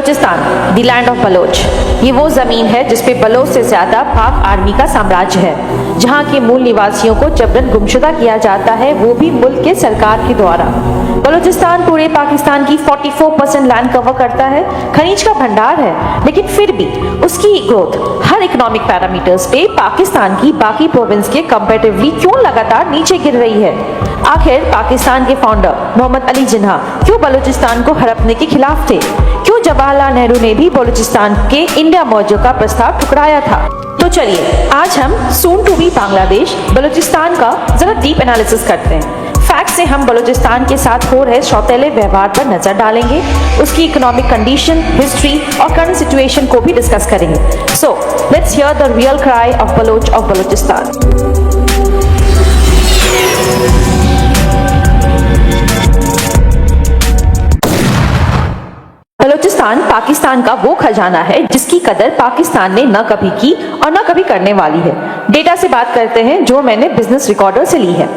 Balochistan, the land of Baloch. ये वो जमीन है जिसपे बलोच से ज्यादा पाक आर्मी का साम्राज्य है, जहाँ के मूल निवासियों को जबरन गुमशुदा किया जाता है, वो भी मुल्क के सरकार के द्वारा। बलूचिस्तान पूरे पाकिस्तान की 44% लैंड कवर करता है, खनिज का भंडार है, लेकिन फिर भी उसकी ग्रोथ हर इकोनॉमिक पैरामीटर्स पे पाकिस्तान की बाकी प्रोविंस के कंपैरेटिवली क्यों लगातार नीचे गिर रही है? आखिर पाकिस्तान के फाउंडर मोहम्मद अली जिन्ना क्यों बलूचिस्तान को हड़पने के खिलाफ थे? क्यों जवाहरलाल नेहरू ने भी बलूचिस्तान के इंडिया मर्जर का प्रस्ताव ठुकराया था? तो चलिए आज हम soon to be Bangladesh Balochistan का जरा डीप एनालिसिस करते हैं। फैक्ट से हम बलूचिस्तान के साथ हो रहे सौतेले व्यवहार पर नजर डालेंगे, उसकी इकोनॉमिक कंडीशन, हिस्ट्री और करंट सिचुएशन को भी डिस्कस करेंगे। So let's hear the real cry of Baloch of Balochistan. Balochistan Pakistan का वो खजाना है जिसकी कदर पाकिस्तान ने न कभी की और न कभी करने वाली है। डेटा से बात करते हैं जो मैंने बिजनेस रिकॉर्डर से ली है।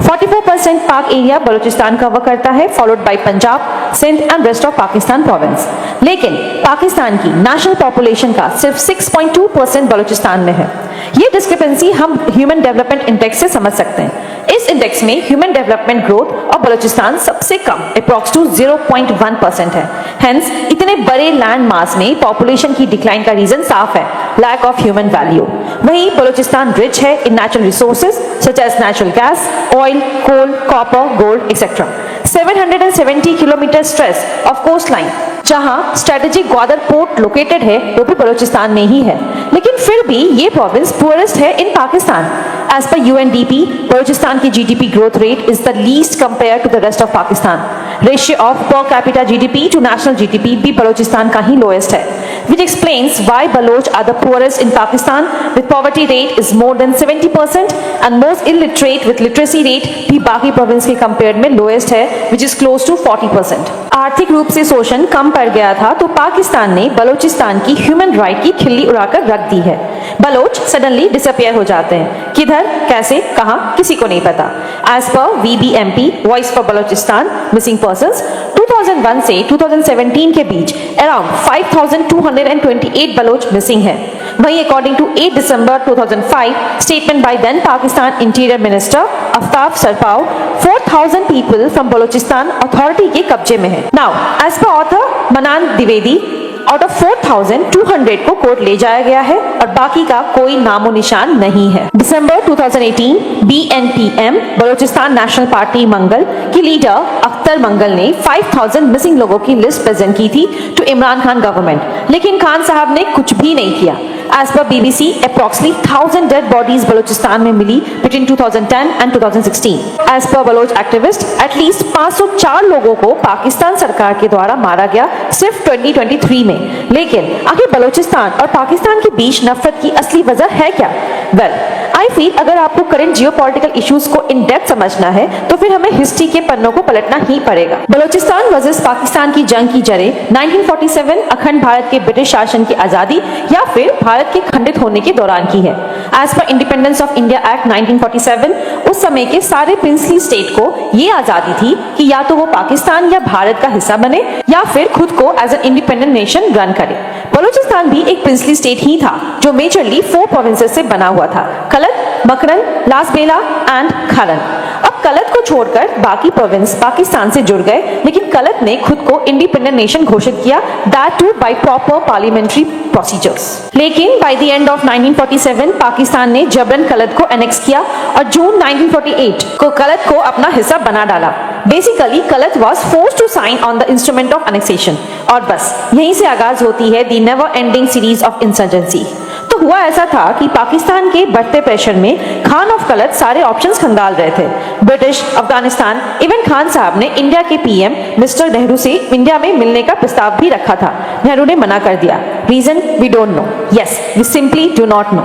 44% पाक एरिया बलूचिस्तान कवर करता है, followed by Punjab, Sindh and west of Pakistan province. लेकिन पाकिस्तान की नेशनल पॉपुलेशन का सिर्फ 6.2% बलूचिस्तान में है। ये डिस्क्रिपेंसी हम ह्यूमन डेवलपमेंट इंडेक्स से समझ सकते हैं। इस इंडेक्स में ह्यूमन डेवलपमेंट ग्रोथ और बलूचिस्तान सबसे कम अप्रॉक्स टू 0.1% है। हेंस इतने बड़े लैंड मास में पॉपुलेशन की डिक्लाइन का रीजन साफ है, लैक ऑफ ह्यूमन वैल्यू। वहीं बलूचिस्तान रिच है in natural resources such as natural gas, oil, coal, copper, gold etcetera. 770 kilometre stretch of coast line जहां स्ट्रेटेजिक ग्वादर पोर्ट लोकेटेड है वो भी बलूचिस्तान में ही है। लेकिन फिर भी ये प्रोविंस पुअरेस्ट है in Pakistan. As per UNDP, Balochistan की GDP growth rate is the least compare to the rest of Pakistan. Ratio of per capita GDP to national GDP भी बलूचिस्तान का ही लोएस्ट है, which explains why Baloch are the poorest in Pakistan, with poverty rate is more than 70% and most illiterate with literacy rate भी बाकी province के compare में lowest है, which is close to 40%। आर्थिक रूप से शोषण कम पड़ गया था तो पाकिस्तान ने बलूचिस्तान की ह्यूमन राइट की खिल्ली उड़ाकर रख दी है। बलोच सडनली डिसअपियर हो जाते हैं, किधर, कैसे, कहां, किसी को नहीं पता। एज पर VBMP, voice for Balochistan missing persons, 2001 से 2017 के बीच अराउंड 5228 बलोच मिसिंग है। वहीं according to 8 December 2005 statement by then Pakistan interior minister Aftab Sherpao, 4000 people from Balochistan authority के कब्जे में है। नाउ एज पर ऑथर मनान द्विवेदी, आउट ऑफ 4200 को कोर्ट ले जाया गया है और बाकी का कोई नामो निशान नहीं है। दिसंबर 2018 BNPM बलूचिस्तान नेशनल पार्टी मंगल की लीडर अख्तर मंगल ने 5000 मिसिंग लोगों की लिस्ट प्रेजेंट की थी टू इमरान खान गवर्नमेंट, लेकिन खान साहब ने कुछ भी नहीं किया। As per BBC, approximately 1000 dead bodies Balochistan में मिली between 2010 and 2016. As per Baloch activist, at least 504 लोगों को पाकिस्तान सरकार के द्वारा मारा गया सिर्फ 2023 में। लेकिन आखिर बलूचिस्तान और पाकिस्तान के बीच नफरत की असली वजह है क्या? Well, I feel अगर आपको करंट जियोपॉलिटिकल इश्यूज को इन डेप्थ समझना है तो फिर हमें हिस्ट्री के पन्नों को पलटना ही पड़ेगा। बलूचिस्तान वर्सेस पाकिस्तान की जंग की जड़ें 1947 अखंड भारत के ब्रिटिश शासन की आजादी या फिर भारत के खंडित होने के दौरान की है। As per independence of India act 1947 उस समय के सारे प्रिंसली स्टेट को ये आजादी थी कि या तो वो पाकिस्तान या भारत का हिस्सा बने या फिर खुद को as an independent nation run करे। बलूचिस्तान भी एक प्रिंसली स्टेट ही था जो मेजरली 4 प्रोविंसेस से बना हुआ था, कलत, मकरन, लासबेला एंड खालन। अब कलत को छोड़कर बाकी प्रोविंस पाकिस्तान से जुड़ गए, लेकिन कलत ने खुद को इंडिपेंडेंट नेशन घोषित किया, that too by proper parliamentary procedures. लेकिन by the end of 1947 Pakistan ने जबरन कलत को एनेक्स किया और जून 1948 को कलत को अपना हिस्सा बना डाला। Basically Kalat was forced to sign on the instrument of annexation और बस यहीं से आगाज होती है the never ending series of insurgency. तो हुआ ऐसा था कि पाकिस्तान के बढ़ते प्रेशर में खान ऑफ कलत सारे ऑप्शंस खंगाल रहे थे। ब्रिटिश, अफगानिस्तान, इवन खान साहब ने इंडिया के PM मिस्टर नेहरू से इंडिया में मिलने का प्रस्ताव भी रखा था। नेहरू ने मना कर दिया। Reason we don't know, yes we simply do not know.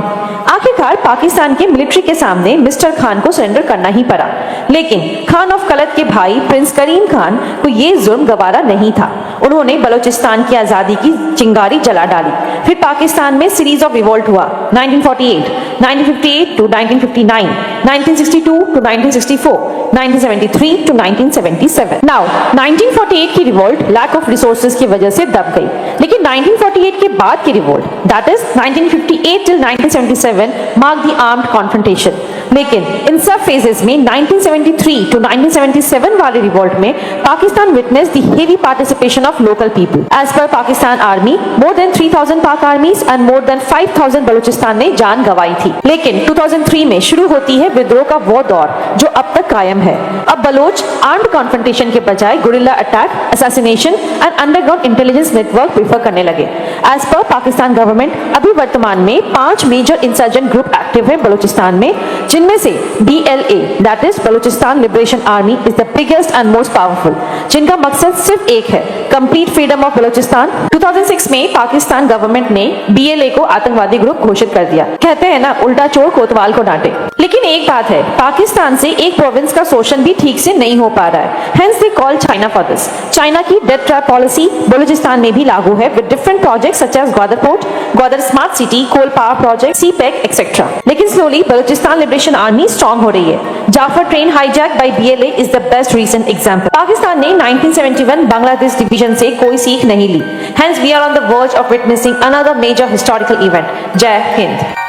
आखिरकार पाकिस्तान के मिलिट्री के सामने मिस्टर खान को सरेंडर करना ही पड़ा, लेकिन खान ऑफ कलत के भाई प्रिंस करीम खान को ये जुर्म गवारा नहीं था। उन्होंने बलूचिस्तान की आजादी की चिंगारी जला डाली। फिर पाकिस्तान में सीरीज ऑफ रिवोल्ट हुआ 1948, 1958 टू 1959, 1962 टू 1964, 1973 टू 1977। नाउ 1948 की रिवोल्ट लैक ऑफ रिसोर्सेज की वजह से दब गई। लेकिन 1948 के बाद की revolt, that is 1958 till 1977, mark the armed confrontation. लेकिन इन सब फेजेस में 1973 to 1977 वाले रिवोल्ट में Pakistan witness the heavy participation of local people. As पर Pakistan army, more than 3000 Pak armies and more than 5000 Balochistan ने जान गंवाई थी। लेकिन 2003 में शुरू होती है विद्रोह का वो दौर जो अब तक कायम है। अब बलोच आर्म्ड कॉन्फ्रंटेशन के बजाय guerrilla attack, assassination and underground intelligence network prefer करने लगे। एज पर पाकिस्तान गवर्नमेंट अभी वर्तमान में 5 मेजर इंसर्जेंट ग्रुप एक्टिव है बलूचिस्तान में, जिनमें से BLA that is Balochistan liberation army is the biggest and most powerful, जिनका मकसद सिर्फ एक है, कंप्लीट फ्रीडम ऑफ बलूचिस्तान। 2006 में पाकिस्तान गवर्नमेंट ने BLA को आतंकवादी ग्रुप घोषित कर दिया। कहते हैं ना, उल्टा चोर कोतवाल को डांटे। लेकिन एक बात है, पाकिस्तान से एक प्रोविंस का शोषण भी ठीक से नहीं हो पा रहा है। Hence they call China for this. China की डेथ ट्रैप पॉलिसी बलूचिस्तान में भी लागू है with different projects such as Gwadar port, Gwadar smart city, coal power project, CPEC etcetera. लेकिन slowly Balochistan liberation army strong हो रही है। Jaffar train hijack by BLA is the best recent example. Pakistan ने 1971 बांग्लादेश डिवीजन से कोई सीख नहीं ली। Hence we are on the verge of witnessing another major historical event. जय हिंद।